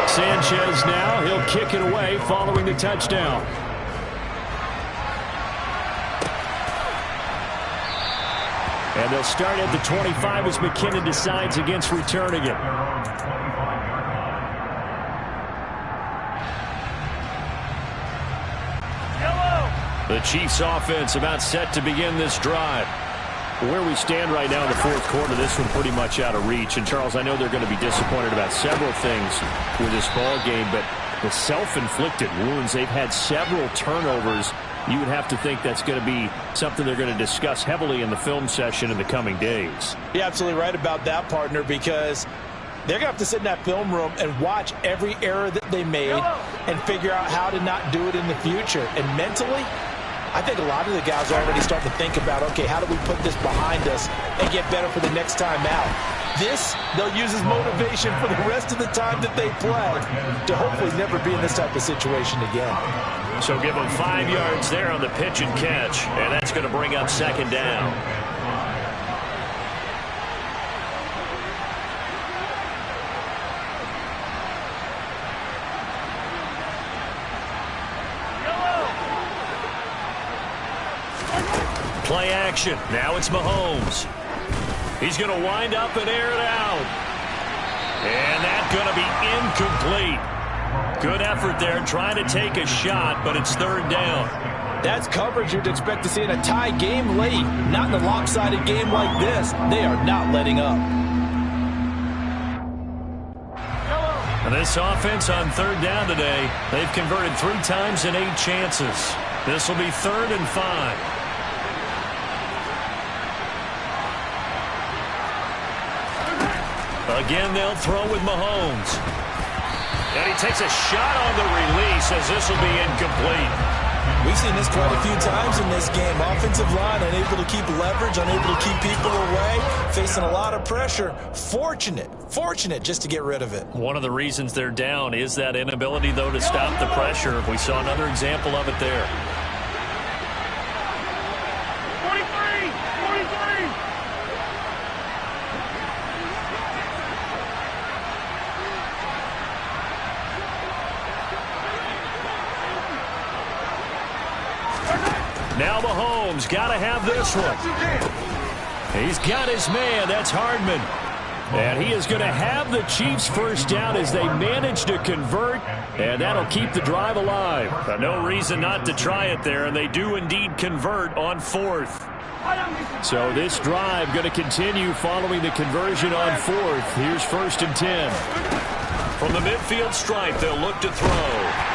Sanchez now. He'll kick it away following the touchdown. And they'll start at the 25 as McKinnon decides against returning it. The Chiefs offense about set to begin this drive. Where we stand right now in the fourth quarter, this one pretty much out of reach. And, Charles, I know they're going to be disappointed about several things with this ball game, but the self-inflicted wounds, they've had several turnovers. You would have to think that's going to be something they're going to discuss heavily in the film session in the coming days. You're absolutely right about that, partner, because they're going to have to sit in that film room and watch every error that they made and figure out how to not do it in the future. And mentally, I think a lot of the guys are already starting to think about, okay, how do we put this behind us and get better for the next time out? This, they'll use as motivation for the rest of the time that they play to hopefully never be in this type of situation again. So give them 5 yards there on the pitch and catch, and that's going to bring up 2nd down. Play action. Now it's Mahomes. He's going to wind up and air it out. And that's going to be incomplete. Good effort there trying to take a shot, but it's 3rd down. That's coverage you'd expect to see in a tie game late. Not in a lopsided game like this. They are not letting up. And this offense on 3rd down today, they've converted 3 times in 8 chances. This will be 3rd and 5. Again, they'll throw with Mahomes. And he takes a shot on the release as this will be incomplete. We've seen this quite a few times in this game. Offensive line unable to keep leverage, unable to keep people away, facing a lot of pressure. Fortunate just to get rid of it. One of the reasons they're down is that inability, though, to stop the pressure. We saw another example of it there. 43! Now Mahomes got to have this one. He's got his man. That's Hardman. And he is going to have the Chiefs first down as they manage to convert, and that'll keep the drive alive. No reason not to try it there, and they do indeed convert on 4th. So this drive going to continue following the conversion on 4th. Here's 1st and 10. From the midfield stripe, they'll look to throw.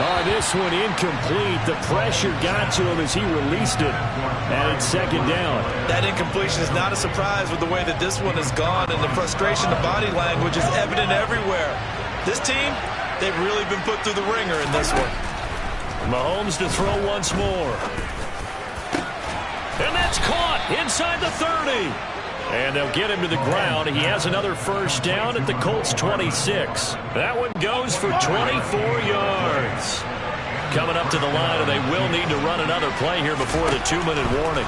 Oh, this one incomplete. The pressure got to him as he released it. And it's 2nd down. That incompletion is not a surprise with the way that this one has gone, and the frustration, the body language is evident everywhere. This team, they've really been put through the ringer in this one. Mahomes to throw once more. And that's caught inside the 30. And they'll get him to the ground. He has another first down at the Colts 26. That one goes for 24 yards. Coming up to the line, and they will need to run another play here before the 2-minute warning.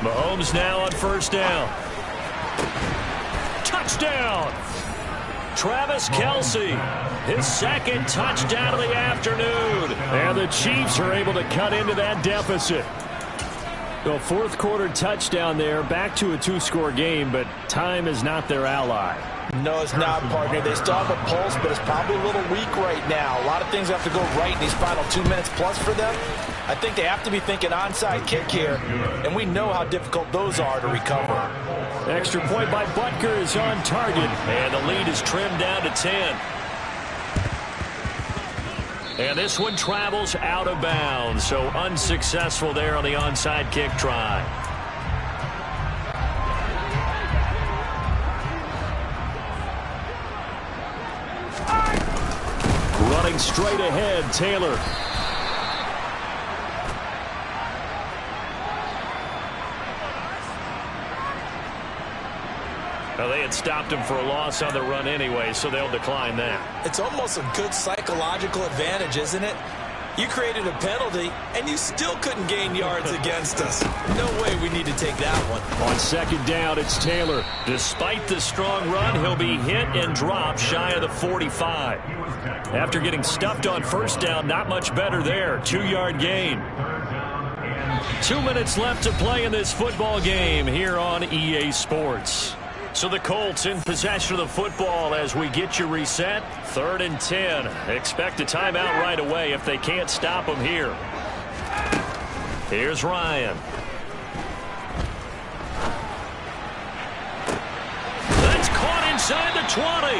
Mahomes now on first down. Touchdown! Travis Kelce, his second touchdown of the afternoon. And the Chiefs are able to cut into that deficit. The fourth quarter touchdown there, back to a two-score game, but time is not their ally. No, it's not, partner. They still have a pulse, but it's probably a little weak right now. A lot of things have to go right in these final 2 minutes plus for them. I think they have to be thinking onside kick here, and we know how difficult those are to recover. Extra point by Butker is on target, and the lead is trimmed down to 10. And this one travels out of bounds, so unsuccessful there on the onside kick try. Running straight ahead, Taylor. Well, they had stopped him for a loss on the run anyway, so they'll decline that. It's almost a good psychological advantage, isn't it? You created a penalty, and you still couldn't gain yards against us. No way we need to take that one. On second down, it's Taylor. Despite the strong run, he'll be hit and dropped shy of the 45. After getting stuffed on first down, not much better there. 2-yard gain. 2 minutes left to play in this football game here on EA Sports. So the Colts in possession of the football as we get you reset. 3rd and 10. Expect a timeout right away if they can't stop them here. Here's Ryan. That's caught inside the 20.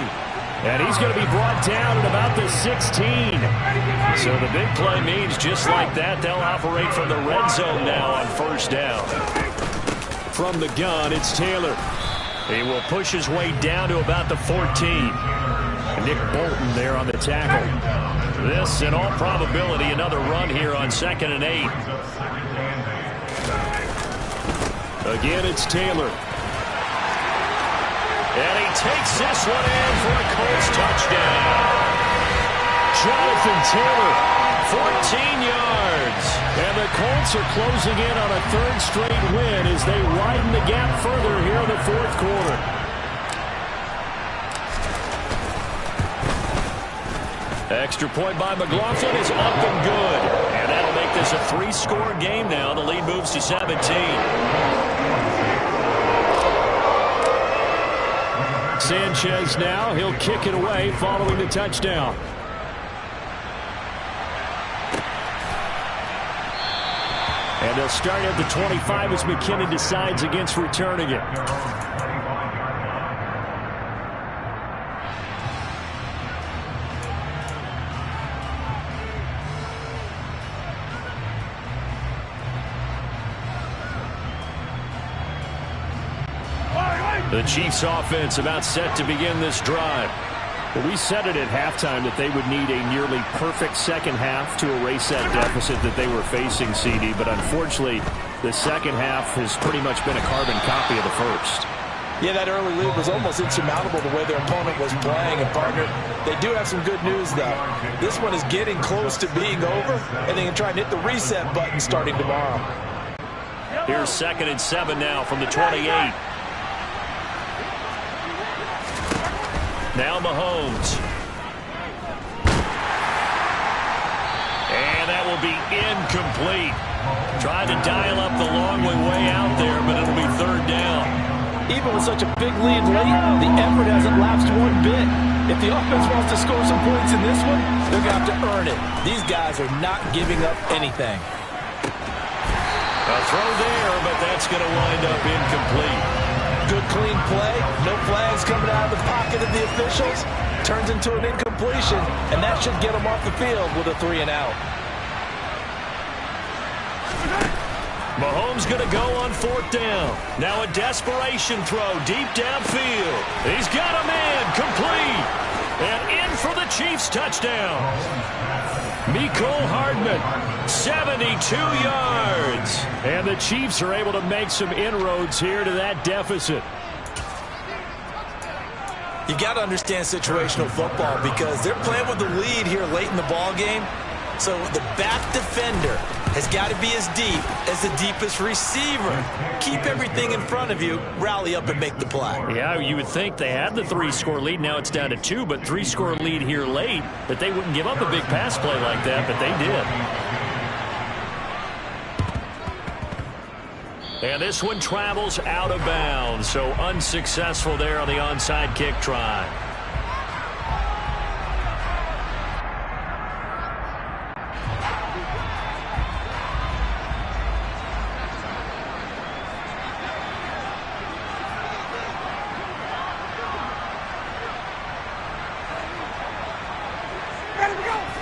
And he's going to be brought down at about the 16. So the big play means just like that, they'll operate from the red zone now on first down. From the gun, it's Taylor. He will push his way down to about the 14. Nick Bolton there on the tackle. This, in all probability, another run here on 2nd and 8. Again, it's Taylor. And he takes this one in for a Colts touchdown. Jonathan Taylor, 14 yards. And the Colts are closing in on a 3rd straight win as they widen the gap further here in the 4th quarter. Extra point by McLaughlin is up and good. And that'll make this a 3-score game now. The lead moves to 17. Sanchez now, he'll kick it away following the touchdown. And they'll start at the 25 as McKinnon decides against returning it. The Chiefs offense about set to begin this drive. Well, we said it at halftime that they would need a nearly perfect second half to erase that deficit that they were facing, CD. But unfortunately, the second half has pretty much been a carbon copy of the first. Yeah, that early lead was almost insurmountable the way their opponent was playing. And, partner, they do have some good news, though. This one is getting close to being over, and they can try and hit the reset button starting tomorrow. Here's 2nd and 7 now from the 28. Now Mahomes. And that will be incomplete. Tried to dial up the long way out there, but it'll be 3rd down. Even with such a big lead late, the effort hasn't lapsed one bit. If the offense wants to score some points in this one, they're going to have to earn it. These guys are not giving up anything. A throw there, but that's going to wind up incomplete. Good clean play, no flags coming out of the pocket of the officials. Turns into an incompletion, and that should get them off the field with a 3-and-out. Mahomes going to go on 4th down. Now a desperation throw deep downfield. He's got a man, complete. And in for the Chiefs touchdown. Me&Kae Hardman, 72 yards. And the Chiefs are able to make some inroads here to that deficit. You got to understand situational football because they're playing with the lead here late in the ball game. So the back defender has got to be as deep as the deepest receiver. Keep everything in front of you, rally up and make the play. Yeah, you would think they had the 3-score lead. Now it's down to 2, but 3-score lead here late, that they wouldn't give up a big pass play like that, but they did. And this one travels out of bounds, so unsuccessful there on the onside kick try.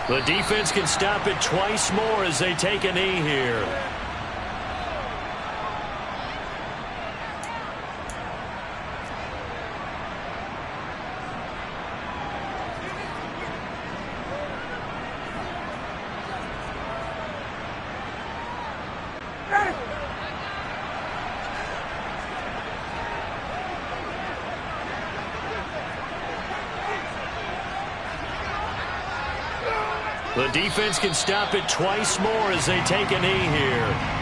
The defense can stop it twice more as they take a knee here. The defense can stop it twice more as they take a knee here.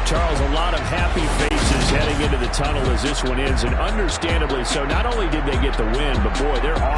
Charles, a lot of happy faces heading into the tunnel as this one ends, and understandably so. Not only did they get the win, but boy, they're off.